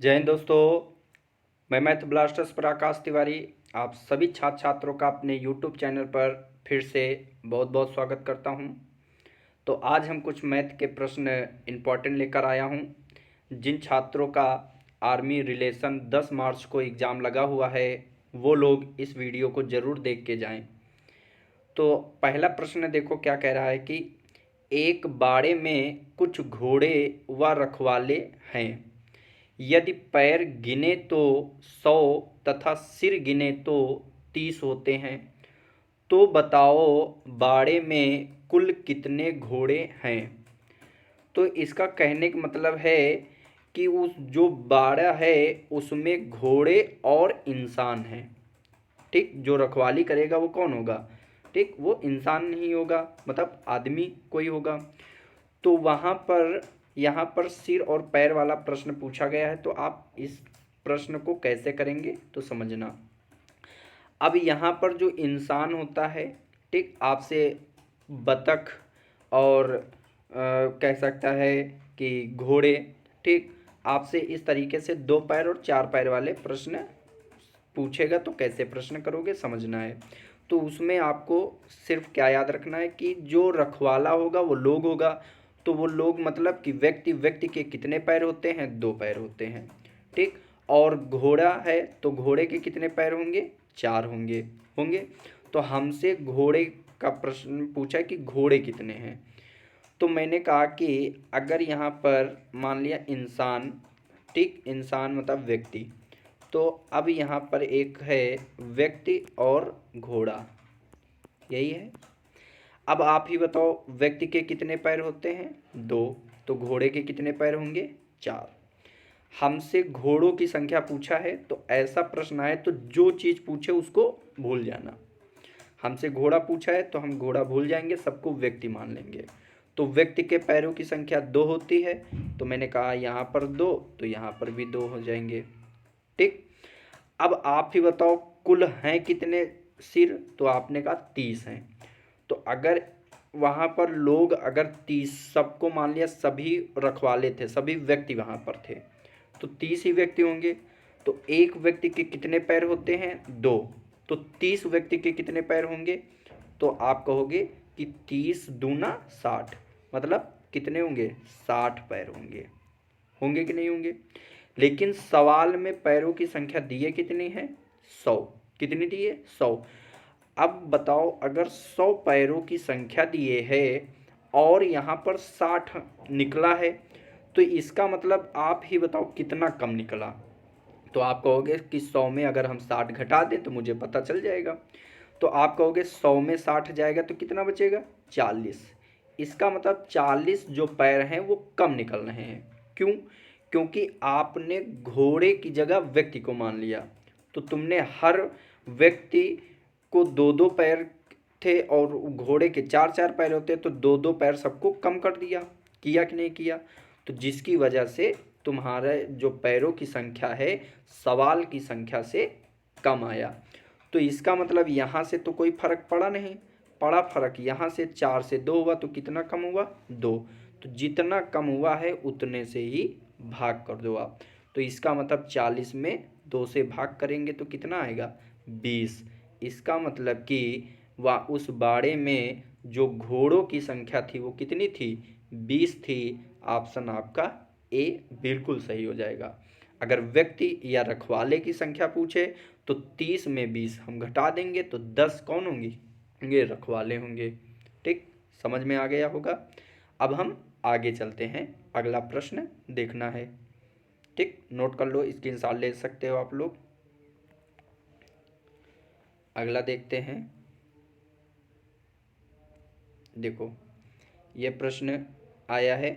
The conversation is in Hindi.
जय हिंद दोस्तों। मैं मैथ ब्लास्टर्स पर आकाश तिवारी आप सभी छात्र छात्रों का अपने यूट्यूब चैनल पर फिर से बहुत बहुत स्वागत करता हूं। तो आज हम कुछ मैथ के प्रश्न इम्पॉर्टेंट लेकर आया हूं। जिन छात्रों का आर्मी रिलेशन 10 मार्च को एग्ज़ाम लगा हुआ है वो लोग इस वीडियो को ज़रूर देख के जाएं। तो पहला प्रश्न देखो क्या कह रहा है कि एक बाड़े में कुछ घोड़े व रखवाले हैं। यदि पैर गिने तो 100 तथा सिर गिने तो 30 होते हैं, तो बताओ बाड़े में कुल कितने घोड़े हैं। तो इसका कहने का मतलब है कि उस जो बाड़ा है उसमें घोड़े और इंसान हैं। ठीक, जो रखवाली करेगा वो कौन होगा? ठीक, वो इंसान नहीं होगा, मतलब आदमी कोई होगा। तो वहाँ पर यहाँ पर सिर और पैर वाला प्रश्न पूछा गया है, तो आप इस प्रश्न को कैसे करेंगे तो समझना। अब यहाँ पर जो इंसान होता है, ठीक, आपसे बतख और कह सकता है कि घोड़े, ठीक, आपसे इस तरीके से 2 पैर और 4 पैर वाले प्रश्न पूछेगा तो कैसे प्रश्न करोगे समझना है। तो उसमें आपको सिर्फ क्या याद रखना है कि जो रखवाला होगा वो लोग होगा। तो वो लोग मतलब कि व्यक्ति व्यक्ति के कितने पैर होते हैं? 2 पैर होते हैं। ठीक, और घोड़ा है तो घोड़े के कितने पैर होंगे? 4 होंगे होंगे तो हमसे घोड़े का प्रश्न पूछा कि घोड़े कितने हैं। तो मैंने कहा कि अगर यहाँ पर मान लिया इंसान, ठीक, इंसान मतलब व्यक्ति, तो अब यहाँ पर एक है व्यक्ति और घोड़ा, यही है। अब आप ही बताओ व्यक्ति के कितने पैर होते हैं? 2, तो घोड़े के कितने पैर होंगे? 4। हमसे घोड़ों की संख्या पूछा है, तो ऐसा प्रश्न आए तो जो चीज़ पूछे उसको भूल जाना। हमसे घोड़ा पूछा है तो हम घोड़ा भूल जाएंगे, सबको व्यक्ति मान लेंगे। तो व्यक्ति के पैरों की संख्या 2 होती है, तो मैंने कहा यहाँ पर 2, तो यहाँ पर भी 2 हो जाएंगे। ठीक, अब आप ही बताओ कुल हैं कितने सिर? तो आपने कहा 30 हैं। तो अगर वहाँ पर लोग अगर 30 सबको मान लिया, सभी रखवाले थे, सभी व्यक्ति वहाँ पर थे, तो 30 ही व्यक्ति होंगे। तो एक व्यक्ति के कितने पैर होते हैं? 2, तो 30 व्यक्ति के कितने पैर होंगे? तो आप कहोगे कि 30 दूना 60, मतलब कितने होंगे? 60 पैर होंगे। होंगे कि नहीं होंगे? लेकिन सवाल में पैरों की संख्या दी है कितनी है? 100। कितनी दी है? 100। अब बताओ अगर 100 पैरों की संख्या दिए है और यहाँ पर 60 निकला है, तो इसका मतलब आप ही बताओ कितना कम निकला। तो आप कहोगे कि 100 में अगर हम 60 घटा दें तो मुझे पता चल जाएगा। तो आप कहोगे 100 में 60 जाएगा तो कितना बचेगा? 40। इसका मतलब 40 जो पैर हैं वो कम निकल रहे हैं। क्यों? क्योंकि आपने घोड़े की जगह व्यक्ति को मान लिया। तो तुमने हर व्यक्ति को 2-2 पैर थे और घोड़े के 4-4 पैर होते, तो 2-2 पैर सबको कम कर दिया। किया कि नहीं किया? तो जिसकी वजह से तुम्हारे जो पैरों की संख्या है सवाल की संख्या से कम आया। तो इसका मतलब यहाँ से तो कोई फर्क पड़ा नहीं, पड़ा फर्क यहाँ से 4 से 2 हुआ, तो कितना कम हुआ? 2। तो जितना कम हुआ है उतने से ही भाग कर दो आप। तो इसका मतलब 40 में 2 से भाग करेंगे तो कितना आएगा? 20। इसका मतलब कि वह उस बाड़े में जो घोड़ों की संख्या थी वो कितनी थी? 20 थी। ऑप्शन आपका ए बिल्कुल सही हो जाएगा। अगर व्यक्ति या रखवाले की संख्या पूछे तो 30 में 20 हम घटा देंगे तो 10 कौन होंगी? ये रखवाले होंगे। ठीक, समझ में आ गया होगा। अब हम आगे चलते हैं, अगला प्रश्न देखना है। ठीक, नोट कर लो, स्क्रीनशॉट ले सकते हो आप लोग। अगला देखते हैं। देखो ये प्रश्न आया है